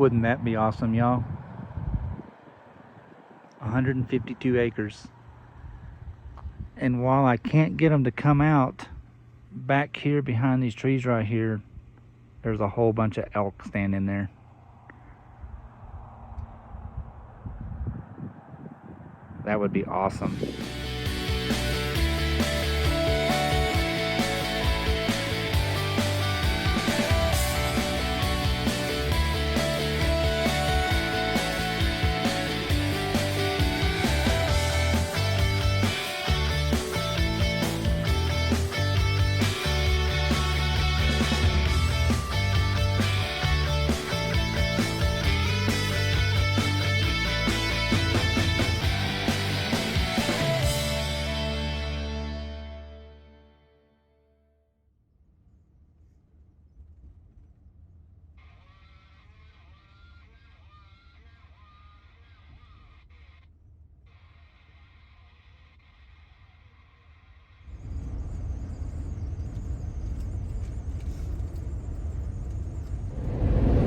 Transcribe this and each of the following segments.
Wouldn't that be awesome, y'all? 152 acres. And while I can't get them to come out, back here behind these trees right here, there's a whole bunch of elk standing there. That would be awesome.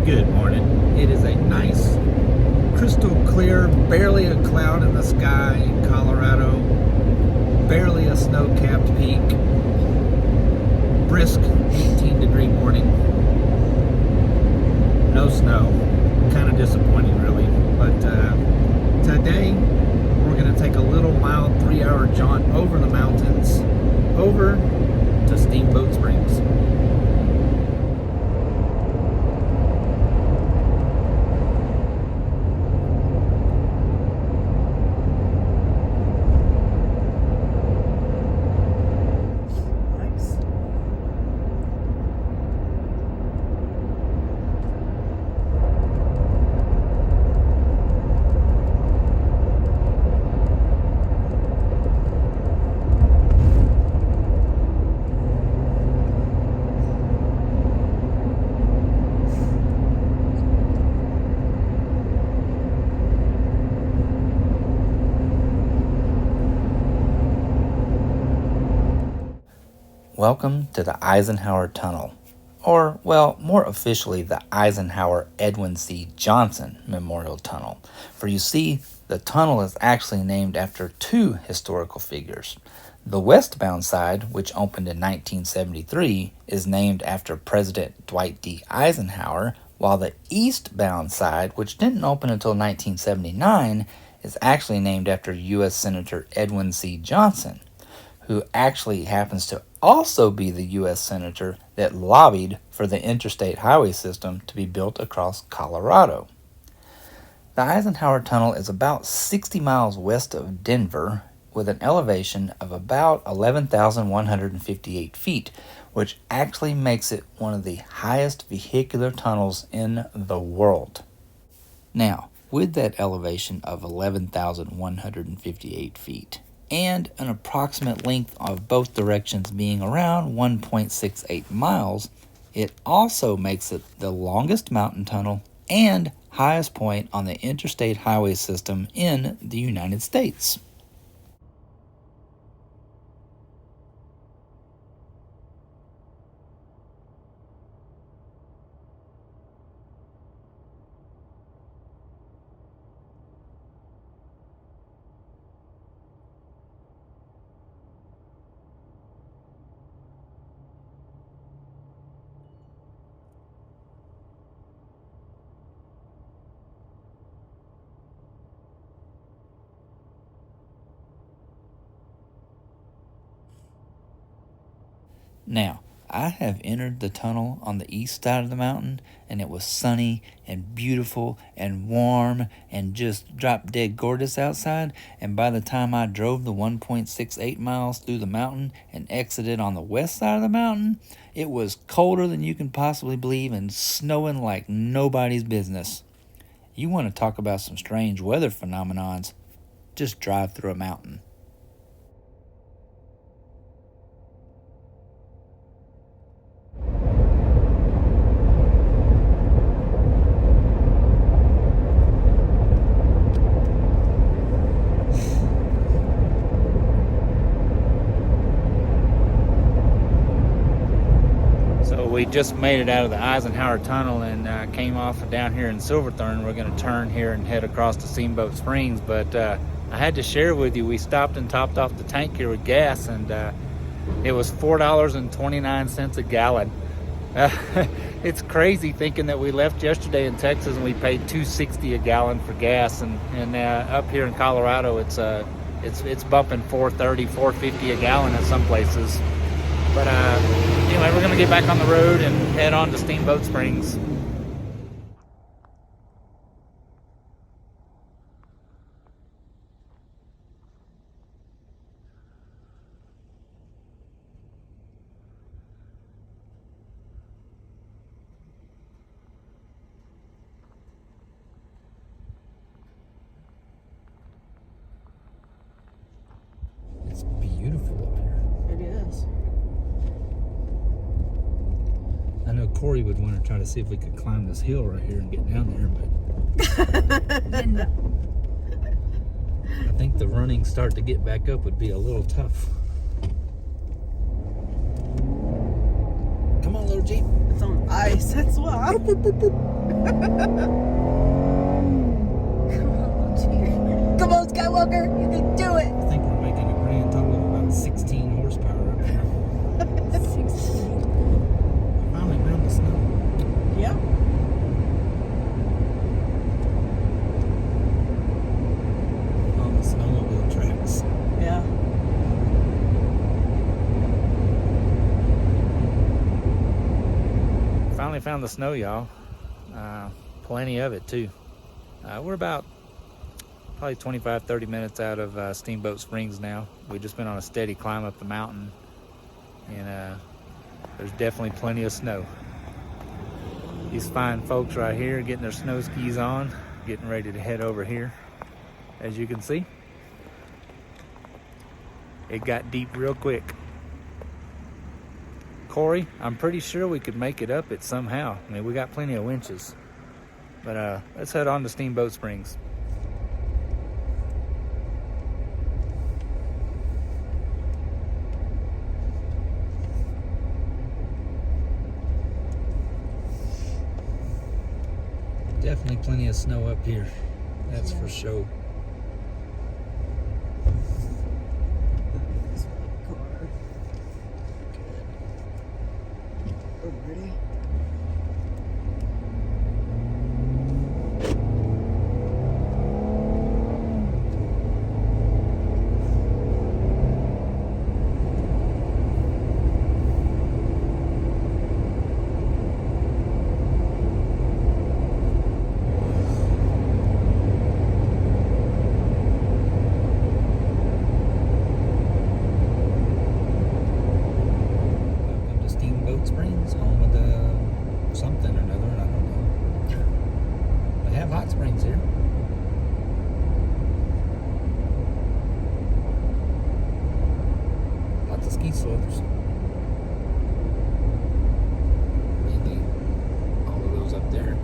Good morning. It is a nice, crystal clear, barely a cloud in the sky in Colorado, barely a snow-capped peak, brisk 18-degree morning, no snow. Kind of disappointing, really. But today, we're going to take a little mild 3-hour jaunt over the mountains, over to Steamboat Springs. Welcome to the Eisenhower Tunnel, or, well, more officially, the Eisenhower Edwin C. Johnson Memorial Tunnel. For you see, the tunnel is actually named after two historical figures. The westbound side, which opened in 1973, is named after President Dwight D. Eisenhower, while the eastbound side, which didn't open until 1979, is actually named after U.S. Senator Edwin C. Johnson, who actually happens to also be the U.S. Senator that lobbied for the interstate highway system to be built across Colorado. The Eisenhower Tunnel is about 60 miles west of Denver with an elevation of about 11,158 feet, which actually makes it one of the highest vehicular tunnels in the world. Now, with that elevation of 11,158 feet, and an approximate length of both directions being around 1.68 miles, it also makes it the longest mountain tunnel and highest point on the interstate highway system in the United States. Now, I have entered the tunnel on the east side of the mountain, and it was sunny and beautiful and warm and just drop dead gorgeous outside. And by the time I drove the 1.68 miles through the mountain and exited on the west side of the mountain, it was colder than you can possibly believe and snowing like nobody's business. You want to talk about some strange weather phenomenons? Just drive through a mountain. we just made it out of the Eisenhower Tunnel and came off down here in Silverthorne. We're going to turn here and head across to Steamboat Springs, but I had to share with you, we stopped and topped off the tank here with gas, and it was $4.29 a gallon. It's crazy thinking that we left yesterday in Texas and we paid $2.60 a gallon for gas, and up here in Colorado it's bumping $4.30, $4.50 a gallon at some places. But anyway, we're gonna get back on the road and head on to Steamboat Springs. It's beautiful up here. It is. I know Corey would want to try to see if we could climb this hill right here and get down there, but I think the running start to get back up would be a little tough. Come on, little Jeep. It's on ice. That's why. Come on, Skywalker. You can do it. I think we're making a grand total of about 16 horsepower up here. 16. Finally found the snow. Yep. On the snowmobile tracks. Yeah. Finally found the snow, y'all. Plenty of it too. We're about probably 25-30 minutes out of Steamboat Springs now. We've just been on a steady climb up the mountain, and there's definitely plenty of snow. These fine folks right here getting their snow skis on, getting ready to head over here. As you can see, it got deep real quick. Corey, I'm pretty sure we could make it up it somehow. I mean, we got plenty of winches. But let's head on to Steamboat Springs. Definitely plenty of snow up here, that's for sure. Ready? Welcome to Steamboat Springs, home of the something or another, I don't know. They have hot springs here. Lots of ski slopes. Maybe all of those up there.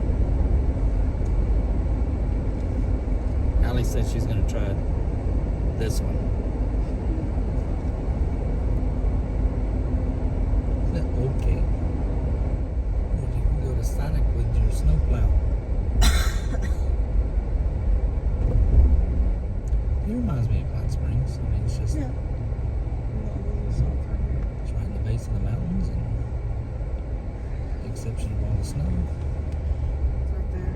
Allie said she's gonna try this one. Okay. Well, you can go to Sonic with your snowplow. It reminds me of Hot Springs. I mean, it's just Yeah. it's right in the base of the mountains, and with the exception of all the snow. It's right there.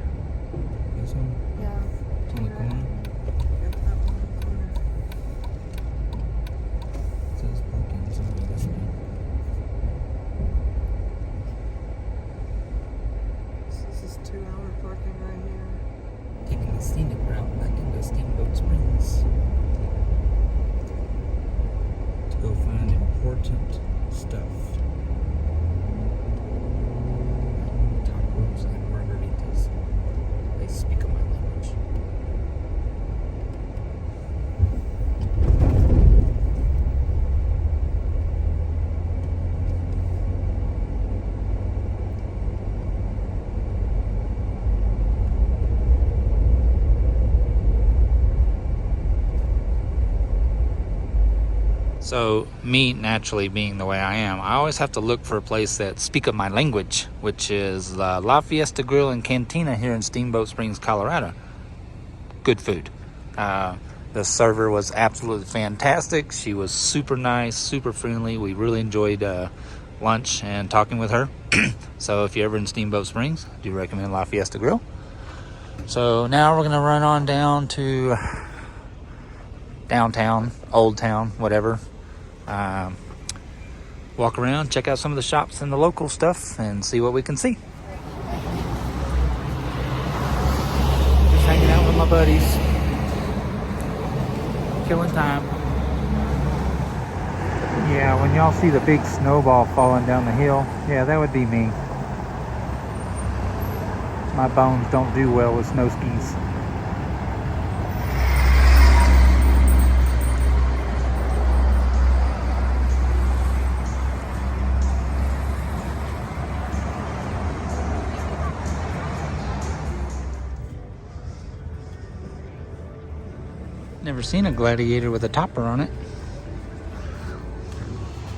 This one, Yeah. it's on the corner. Yep, that one in the corner. It says parking somewhere this way. This is 2-hour parking right here. Taking the scenic route back into Steamboat Springs to go find important stuff. Tacos and margaritas. They speak my language. So me naturally being the way I am, I always have to look for a place that speaks up my language, which is La Fiesta Grill and Cantina here in Steamboat Springs, Colorado. Good food. The server was absolutely fantastic. She was super nice, super friendly. We really enjoyed lunch and talking with her. So if you're ever in Steamboat Springs, I do recommend La Fiesta Grill. So now we're gonna run on down to downtown, Old Town, whatever. Walk around, check out some of the shops and the local stuff, and see what we can see. Just hanging out with my buddies, killing time. Yeah, when y'all see the big snowball falling down the hill, yeah, that would be me. My bones don't do well with snow skis. Never seen a gladiator with a topper on it.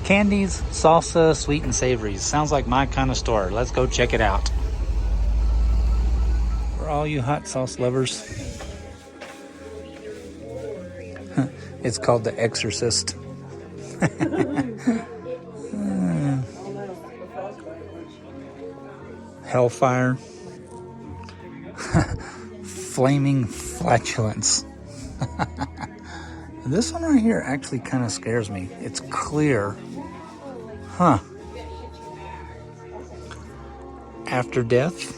Candies, salsa, sweet and savories. Sounds like my kind of store. Let's go check it out. For all you hot sauce lovers. It's called The Exorcist. Hellfire. Flaming flatulence. This one right here actually kind of scares me. It's clear. Huh. After death.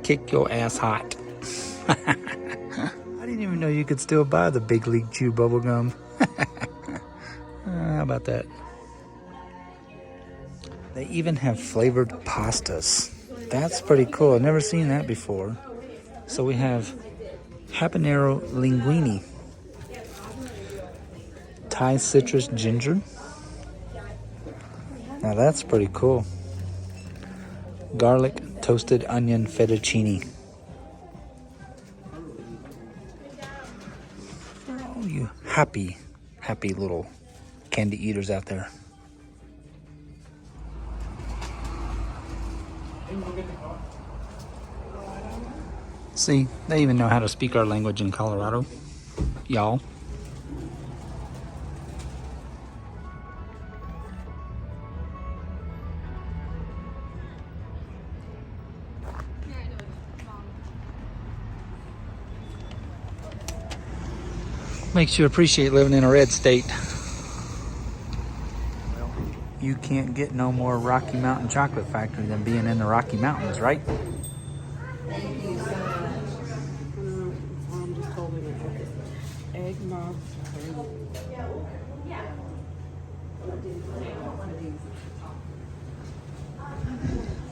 Kick your ass hot. I didn't even know you could still buy the Big League Chew bubblegum. How about that? They even have flavored pastas. That's pretty cool. I've never seen that before. So we have habanero linguine, Thai citrus ginger. Now that's pretty cool. Garlic toasted onion fettuccine. For all you happy little candy eaters out there. See, they even know how to speak our language in Colorado. Y'all. Makes you appreciate living in a red state. Well, you can't get no more Rocky Mountain chocolate factory than being in the Rocky Mountains, right?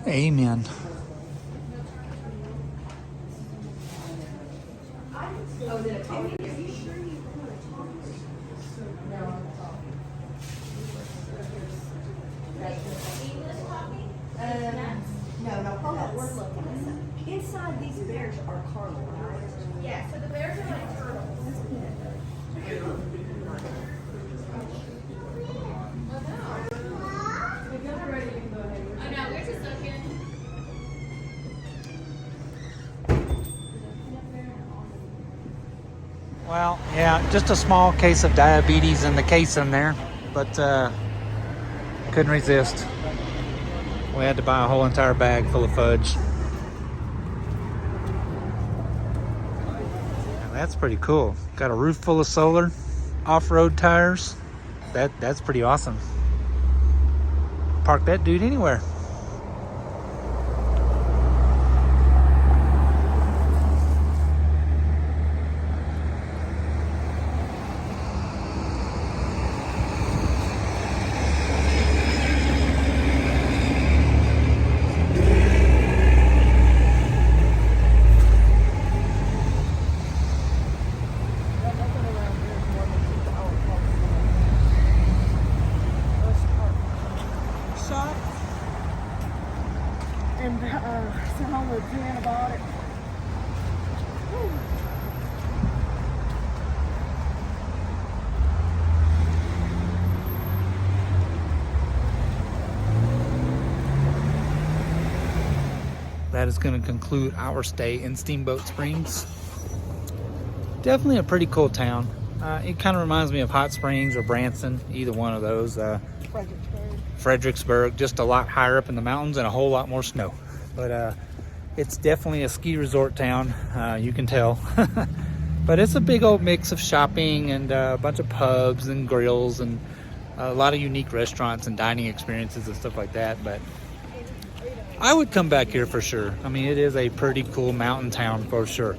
Amen. No, hold on, we're looking. Inside these bears are caramel, right? Yeah, so the bears are like turtles. Well, yeah, just a small case of diabetes in the case in there, but couldn't resist. We had to buy a whole entire bag full of fudge. Now that's pretty cool. Got a roof full of solar, off-road tires. That's pretty awesome. Park that dude anywhere. And sent home with two antibiotics. that is going to conclude our stay in Steamboat Springs. Definitely a pretty cool town. It kind of reminds me of Hot Springs or Branson, either one of those. Fredericksburg, just a lot higher up in the mountains and a whole lot more snow. But it's definitely a ski resort town, you can tell. But it's a big old mix of shopping and a bunch of pubs and grills and a lot of unique restaurants and dining experiences and stuff like that. But I would come back here for sure. I mean, it is a pretty cool mountain town for sure.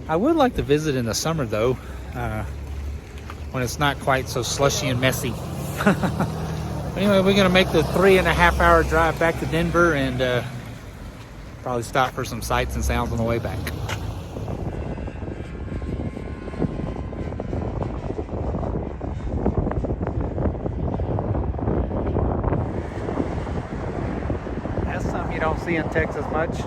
I would like to visit in the summer though, when it's not quite so slushy and messy. Anyway, we're gonna make the 3.5-hour drive back to Denver and probably stop for some sights and sounds on the way back. That's something you don't see in Texas much.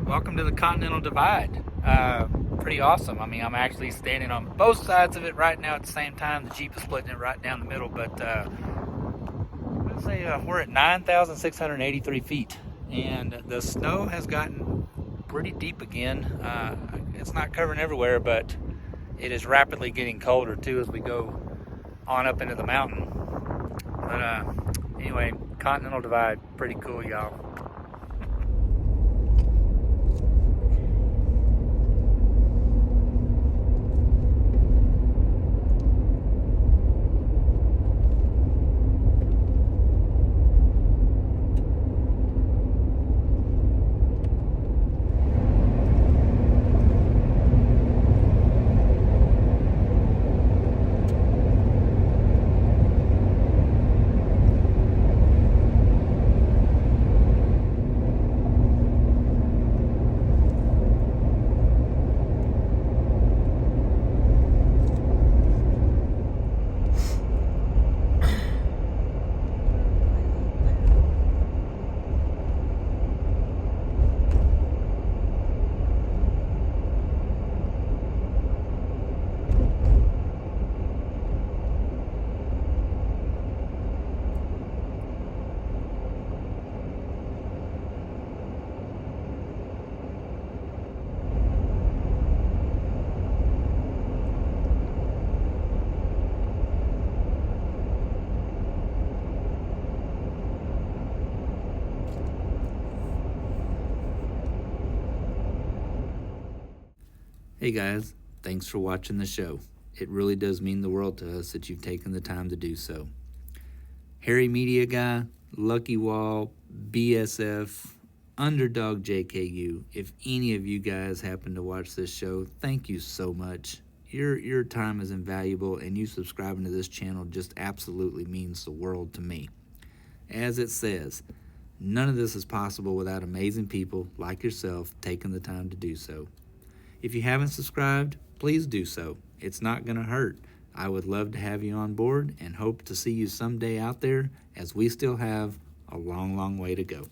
Welcome to the Continental Divide. Pretty awesome. I mean, I'm actually standing on both sides of it right now at the same time. The Jeep is splitting it right down the middle, but let's say we're at 9,683 feet, and the snow has gotten pretty deep again. It's not covering everywhere, but it is rapidly getting colder too as we go on up into the mountain. But anyway, Continental Divide, pretty cool, y'all. Hey guys, thanks for watching the show. It really does mean the world to us that you've taken the time to do so. Harry Media Guy, Lucky Wall, BSF, Underdog JKU, if any of you guys happen to watch this show, thank you so much. Your time is invaluable, and you subscribing to this channel just absolutely means the world to me. As it says, none of this is possible without amazing people like yourself taking the time to do so. If you haven't subscribed, please do so. It's not going to hurt. I would love to have you on board and hope to see you someday out there, as we still have a long, long way to go.